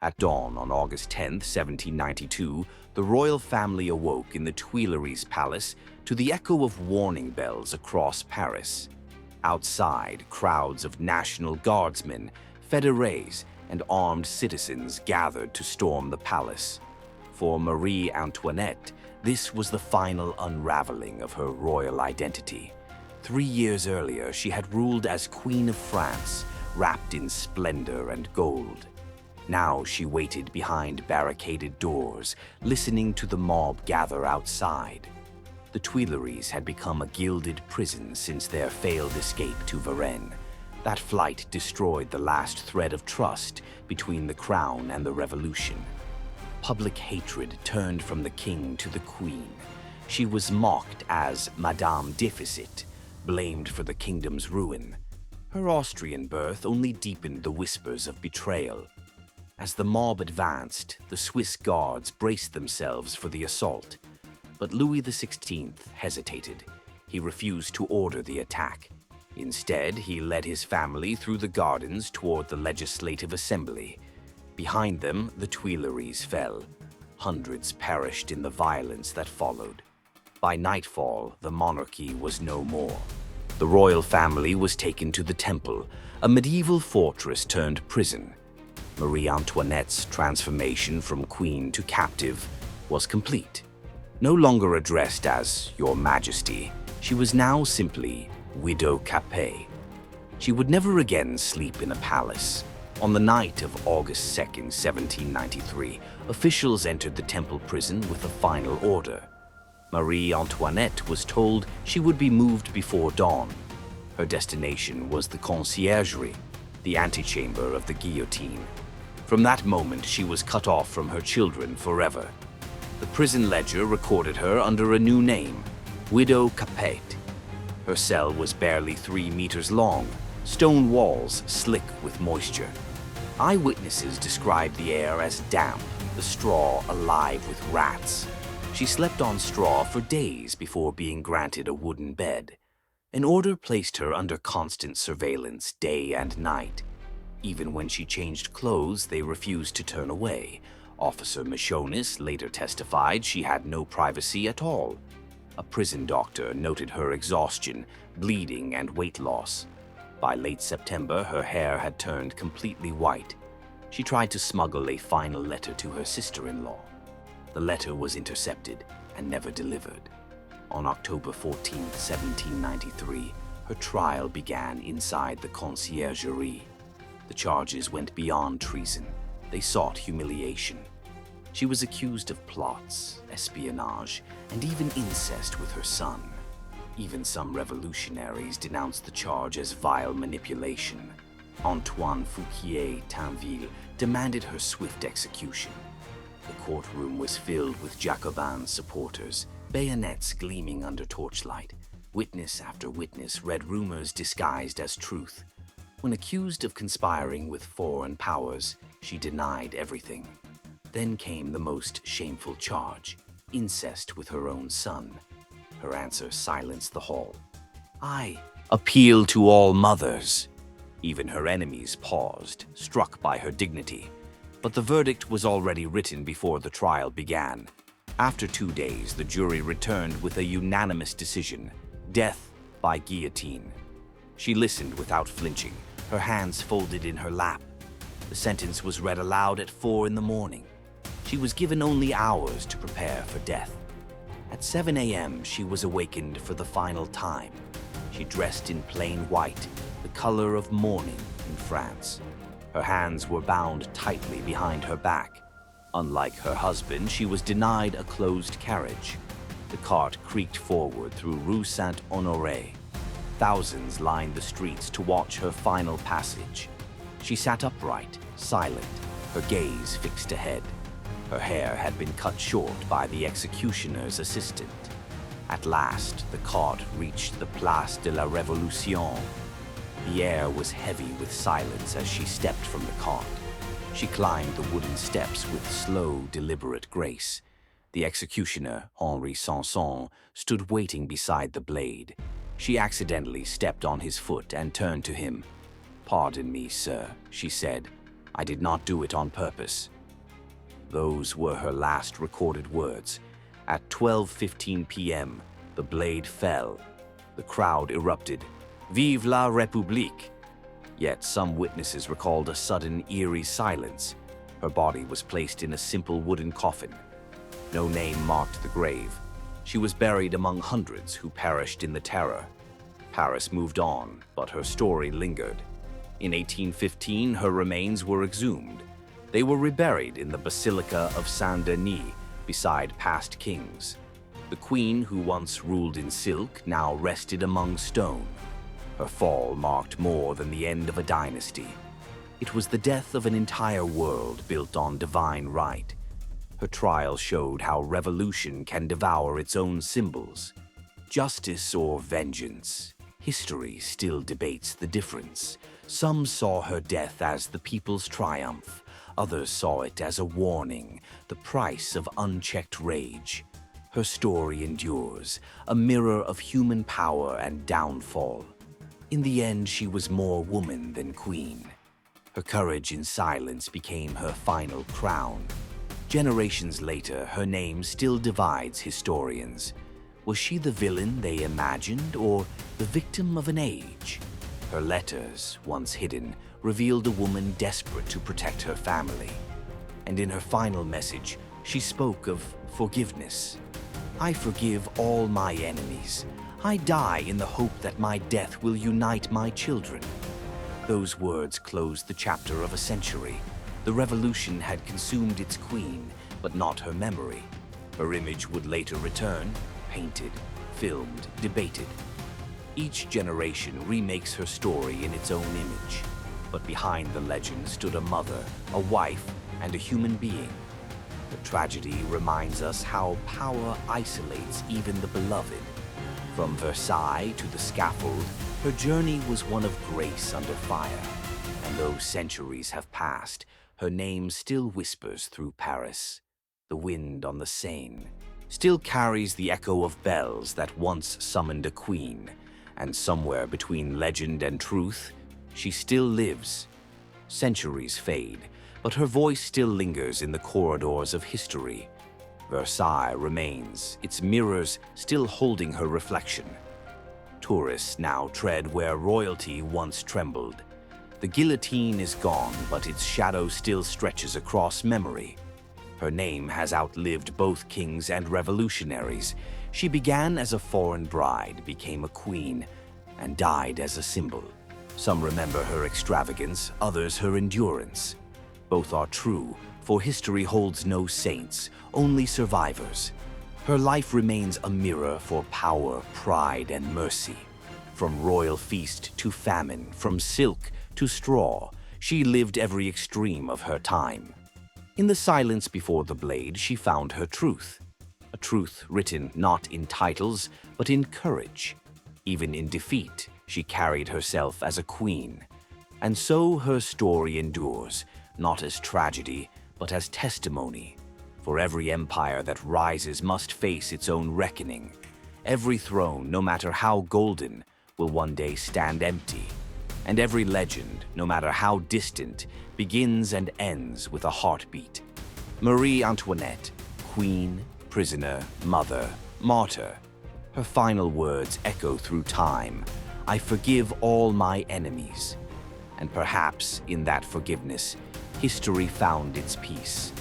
At dawn on August 10, 1792, the royal family awoke in the Tuileries Palace to the echo of warning bells across Paris. Outside, crowds of National Guardsmen, fédérés, and armed citizens gathered to storm the palace. For Marie Antoinette, this was the final unraveling of her royal identity. 3 years earlier, she had ruled as Queen of France, wrapped in splendor and gold. Now she waited behind barricaded doors, listening to the mob gather outside. The Tuileries had become a gilded prison since their failed escape to Varennes. That flight destroyed the last thread of trust between the crown and the revolution. Public hatred turned from the king to the queen. She was mocked as Madame Deficit, blamed for the kingdom's ruin. Her Austrian birth only deepened the whispers of betrayal. As the mob advanced, the Swiss guards braced themselves for the assault. But Louis XVI hesitated. He refused to order the attack. Instead, he led his family through the gardens toward the Legislative Assembly. Behind them, the Tuileries fell. Hundreds perished in the violence that followed. By nightfall, the monarchy was no more. The royal family was taken to the Temple, a medieval fortress turned prison. Marie Antoinette's transformation from queen to captive was complete. No longer addressed as Your Majesty, she was now simply Widow Capet. She would never again sleep in a palace. On the night of August 2nd, 1793, officials entered the Temple prison with a final order. Marie Antoinette was told she would be moved before dawn. Her destination was the Conciergerie, the antechamber of the guillotine. From that moment, she was cut off from her children forever. The prison ledger recorded her under a new name, Widow Capet. Her cell was barely 3 meters long, stone walls slick with moisture. Eyewitnesses described the air as damp, the straw alive with rats. She slept on straw for days before being granted a wooden bed. An order placed her under constant surveillance day and night. Even when she changed clothes, they refused to turn away. Officer Michonis later testified she had no privacy at all. A prison doctor noted her exhaustion, bleeding, and weight loss. By late September, her hair had turned completely white. She tried to smuggle a final letter to her sister-in-law. The letter was intercepted and never delivered. On October 14, 1793, her trial began inside the Conciergerie. The charges went beyond treason. They sought humiliation. She was accused of plots, espionage, and even incest with her son. Even some revolutionaries denounced the charge as vile manipulation. Antoine Fouquier-Tinville demanded her swift execution. The courtroom was filled with Jacobin supporters, bayonets gleaming under torchlight. Witness after witness read rumors disguised as truth. When accused of conspiring with foreign powers, she denied everything. Then came the most shameful charge, incest with her own son. Her answer silenced the hall. I appeal to all mothers. Even her enemies paused, struck by her dignity. But the verdict was already written before the trial began. After 2 days, the jury returned with a unanimous decision: death by guillotine. She listened without flinching, her hands folded in her lap. The sentence was read aloud at 4 in the morning. She was given only hours to prepare for death. At 7 a.m., she was awakened for the final time. She dressed in plain white, the color of mourning in France. Her hands were bound tightly behind her back. Unlike her husband, she was denied a closed carriage. The cart creaked forward through Rue Saint-Honoré. Thousands lined the streets to watch her final passage. She sat upright, silent, her gaze fixed ahead. Her hair had been cut short by the executioner's assistant. At last, the cart reached the Place de la Révolution. The air was heavy with silence as she stepped from the cart. She climbed the wooden steps with slow, deliberate grace. The executioner, Henri Sanson, stood waiting beside the blade. She accidentally stepped on his foot and turned to him. "Pardon me, sir," she said. I did not do it on purpose." Those were her last recorded words. At 12:15 p.m., the blade fell. The crowd erupted. "Vive la République!" Yet some witnesses recalled a sudden, eerie silence. Her body was placed in a simple wooden coffin. No name marked the grave. She was buried among hundreds who perished in the terror. Paris moved on, but her story lingered. In 1815, her remains were exhumed. They were reburied in the Basilica of Saint-Denis beside past kings. The queen who once ruled in silk now rested among stone. Her fall marked more than the end of a dynasty. It was the death of an entire world built on divine right. Her trial showed how revolution can devour its own symbols. Justice or vengeance? History still debates the difference. Some saw her death as the people's triumph. Others saw it as a warning, the price of unchecked rage. Her story endures, a mirror of human power and downfall. In the end, she was more woman than queen. Her courage in silence became her final crown. Generations later, her name still divides historians. Was she the villain they imagined, or the victim of an age? Her letters, once hidden, revealed a woman desperate to protect her family. And in her final message, she spoke of forgiveness. "I forgive all my enemies. I die in the hope that my death will unite my children." Those words closed the chapter of a century. The revolution had consumed its queen, but not her memory. Her image would later return, painted, filmed, debated. Each generation remakes her story in its own image. But behind the legend stood a mother, a wife, and a human being. The tragedy reminds us how power isolates even the beloved. From Versailles to the scaffold, her journey was one of grace under fire. And though centuries have passed, her name still whispers through Paris. The wind on the Seine still carries the echo of bells that once summoned a queen. And somewhere between legend and truth, she still lives. Centuries fade, but her voice still lingers in the corridors of history. Versailles remains, its mirrors still holding her reflection. Tourists now tread where royalty once trembled. The guillotine is gone, but its shadow still stretches across memory. Her name has outlived both kings and revolutionaries. She began as a foreign bride, became a queen, and died as a symbol. Some remember her extravagance, others her endurance. Both are true, for history holds no saints, only survivors. Her life remains a mirror for power, pride, and mercy. From royal feast to famine, from silk to straw, she lived every extreme of her time. In the silence before the blade, she found her truth. A truth written not in titles, but in courage. Even in defeat, she carried herself as a queen. And so her story endures, not as tragedy, but as testimony. For every empire that rises must face its own reckoning. Every throne, no matter how golden, will one day stand empty. And every legend, no matter how distant, begins and ends with a heartbeat. Marie Antoinette, queen, prisoner, mother, martyr. Her final words echo through time. "I forgive all my enemies." And perhaps in that forgiveness, history found its peace.